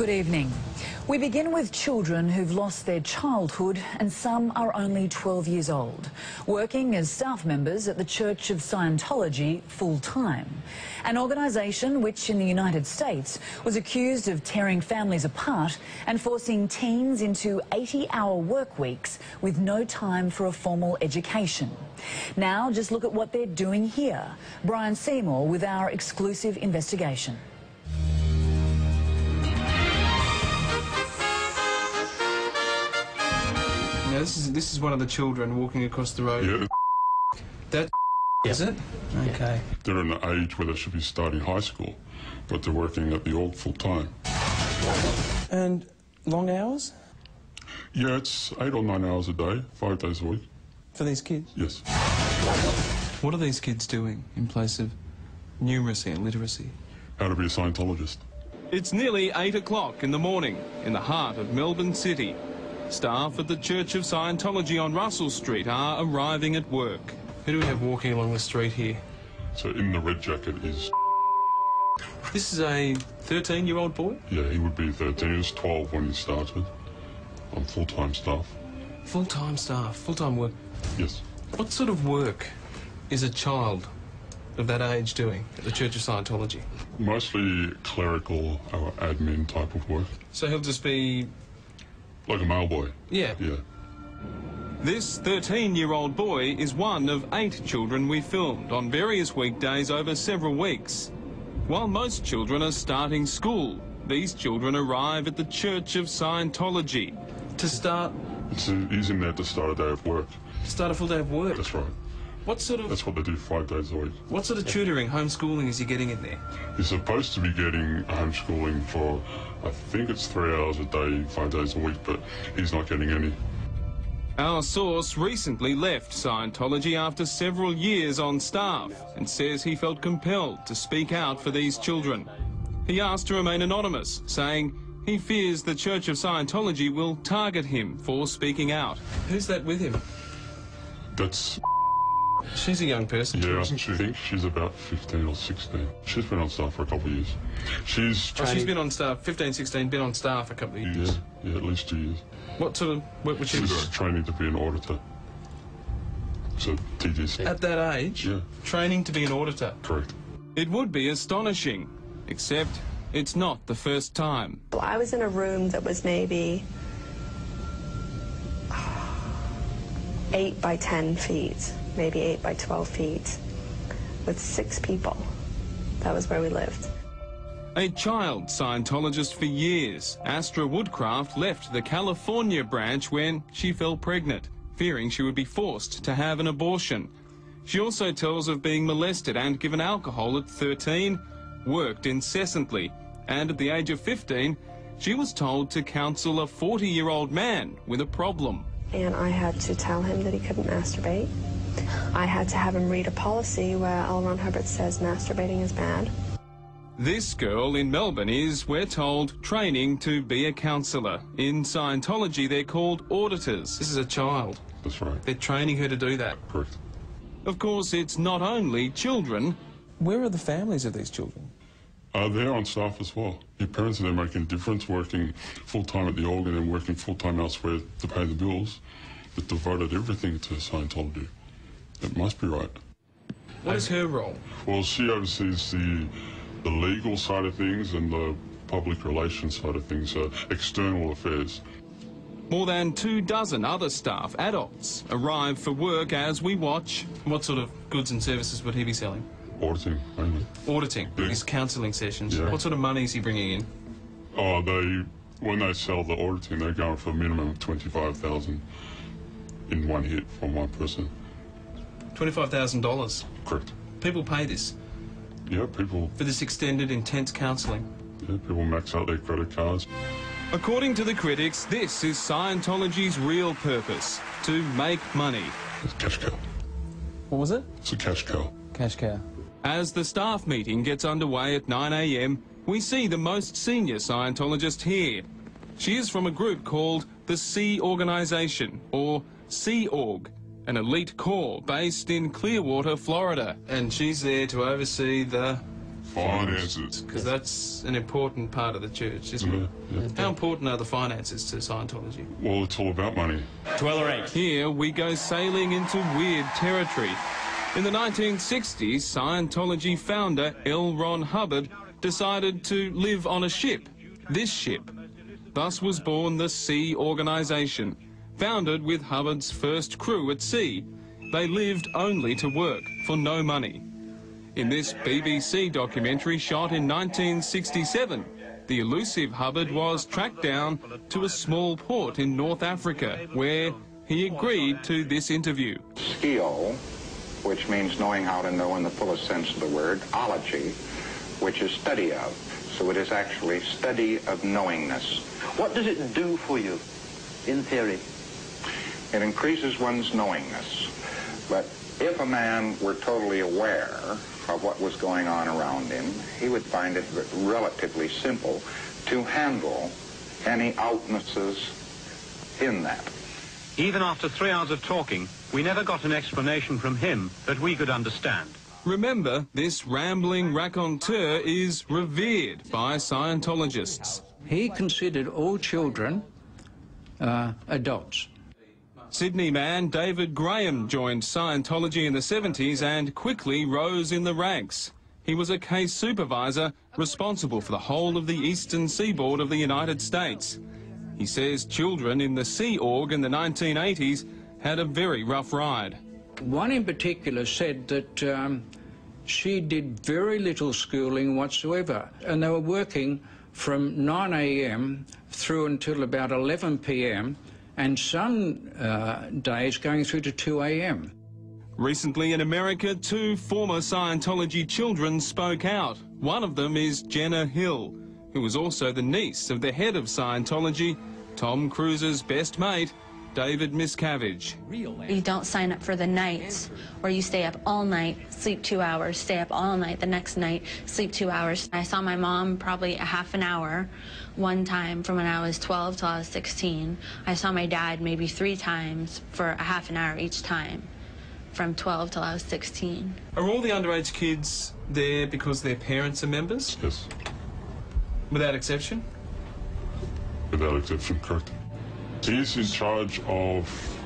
Good evening. We begin with children who've lost their childhood and some are only 12 years old, working as staff members at the Church of Scientology full-time, an organisation which in the United States was accused of tearing families apart and forcing teens into 80-hour work weeks with no time for a formal education. Now just look at what they're doing here. Brian Seymour with our exclusive investigation. Now this is one of the children walking across the road. Yeah. That is it? Okay. They're in an age where they should be starting high school, but they're working at the org full time. And long hours? Yeah, it's 8 or 9 hours a day, 5 days a week. For these kids? Yes. What are these kids doing in place of numeracy and literacy? How to be a Scientologist. It's nearly 8 o'clock in the morning in the heart of Melbourne City. Staff at the Church of Scientology on Russell Street are arriving at work. Who do we have walking along the street here? So in the red jacket is... This is a 13-year-old boy? Yeah, he would be 13. He was 12 when he started on full-time staff. Full-time staff, full-time work. Yes. What sort of work is a child of that age doing at the Church of Scientology? Mostly clerical or admin type of work. So he'll just be... Like a mailboy. Yeah. Yeah. This 13-year-old boy is one of 8 children we filmed on various weekdays over several weeks. While most children are starting school, these children arrive at the Church of Scientology. To start... He's in there to start a day of work. To start a full day of work? That's right. What sort of... That's what they do 5 days a week. What sort of tutoring, homeschooling is he getting in there? He's supposed to be getting homeschooling for, I think it's 3 hours a day, 5 days a week, but he's not getting any. Our source recently left Scientology after several years on staff and says he felt compelled to speak out for these children. He asked to remain anonymous, saying he fears the Church of Scientology will target him for speaking out. Who's that with him? That's... She's a young person, yeah, isn't she? I think she's about 15 or 16. She's been on staff for a couple of years. She's been on staff, 15, 16, been on staff a couple of years. Yeah, at least 2 years. What sort of work would she be doing? She's training to be an auditor. So, TDC. At that age? Yeah. Training to be an auditor? Correct. It would be astonishing, except it's not the first time. Well, I was in a room that was maybe 8 by 10 feet, maybe 8 by 12 feet, with 6 people. That was where we lived. A child Scientologist for years, Astra Woodcraft left the California branch when she fell pregnant, fearing she would be forced to have an abortion. She also tells of being molested and given alcohol at 13, worked incessantly, and at the age of 15, she was told to counsel a 40-year-old man with a problem. And I had to tell him that he couldn't masturbate. I had to have him read a policy where L. Ron Hubbard says masturbating is bad. This girl in Melbourne is, we're told, training to be a counsellor. In Scientology, they're called auditors. This is a child. That's right. They're training her to do that. Correct. Of course, it's not only children. Where are the families of these children? They're on staff as well. Your parents are there making a difference, working full-time at the org and then working full-time elsewhere to pay the bills. They've devoted everything to Scientology. It must be right. What is her role? Well, she oversees the legal side of things and the public relations side of things, external affairs. More than 24 other staff, adults, arrive for work as we watch. What sort of goods and services would he be selling? Auditing, mainly. Auditing, Yeah. these counselling sessions. Yeah. What sort of money is he bringing in? Oh, when they sell the auditing, they're going for a minimum of $25,000 in one hit from one person. $25,000. Correct. People pay this Yeah, people. for this extended, intense counselling. Yeah, people max out their credit cards. According to the critics, this is Scientology's real purpose, to make money. It's a cash cow. What was it? It's a cash cow. Cash cow. As the staff meeting gets underway at 9 a.m, we see the most senior Scientologist here. She is from a group called the Sea Organization, or Sea Org, an elite corps based in Clearwater, Florida. And she's there to oversee the Finances. Because that's an important part of the church, isn't it? Yeah. How important are the finances to Scientology? Well, it's all about money. 12 or 8. Here we go sailing into weird territory. In the 1960s, Scientology founder L. Ron Hubbard decided to live on a ship, this ship. Thus was born the Sea Organization, founded with Hubbard's first crew at sea. They lived only to work, for no money. In this BBC documentary shot in 1967, the elusive Hubbard was tracked down to a small port in North Africa, where he agreed to this interview. Skio, which means knowing how to know in the fullest sense of the word, ology, which is study of. So it is actually study of knowingness. What does it do for you, in theory? It increases one's knowingness. But if a man were totally aware of what was going on around him, he would find it relatively simple to handle any outnesses in that. Even after 3 hours of talking, we never got an explanation from him that we could understand. Remember, this rambling raconteur is revered by Scientologists. He considered all children adults. Sydney man David Graham joined Scientology in the 70s and quickly rose in the ranks. He was a case supervisor responsible for the whole of the eastern seaboard of the United States. He says children in the Sea Org in the 1980s had a very rough ride. One in particular said that she did very little schooling whatsoever, and they were working from 9 a.m. through until about 11 p.m. and some days going through to 2 a.m. Recently in America, 2 former Scientology children spoke out. One of them is Jenna Hill, who was also the niece of the head of Scientology, Tom Cruise's best mate, David Miscavige. You don't sign up for the nights where you stay up all night, sleep 2 hours, stay up all night, the next night, sleep 2 hours. I saw my mom probably a half an hour one time from when I was 12 till I was 16. I saw my dad maybe 3 times for a half an hour each time from 12 till I was 16. Are all the underage kids there because their parents are members? Yes. Without exception? Without exception, correct. He's in charge of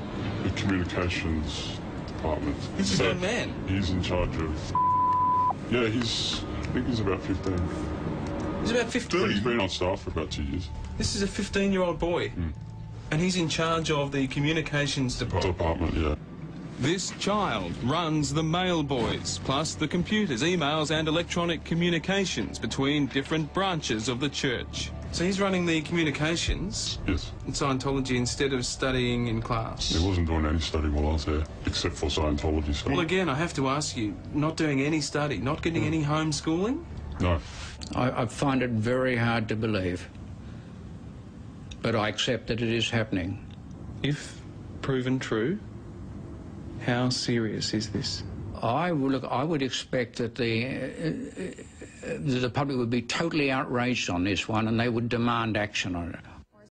the communications department. He's his own man. He's in charge of... Yeah, I think he's about 15. He's about 15? He's been on staff for about 2 years. This is a 15-year-old boy. And he's in charge of the communications department. Yeah. This child runs the mail boys, plus the computers, emails and electronic communications between different branches of the church. So he's running the communications Yes. in Scientology instead of studying in class? He wasn't doing any study while I was there, except for Scientology stuff. Well, again, I have to ask you, not doing any study, not getting any homeschooling? No. I find it very hard to believe, but I accept that it is happening. If proven true, how serious is this? I would expect that the public would be totally outraged on this one, and they would demand action on it.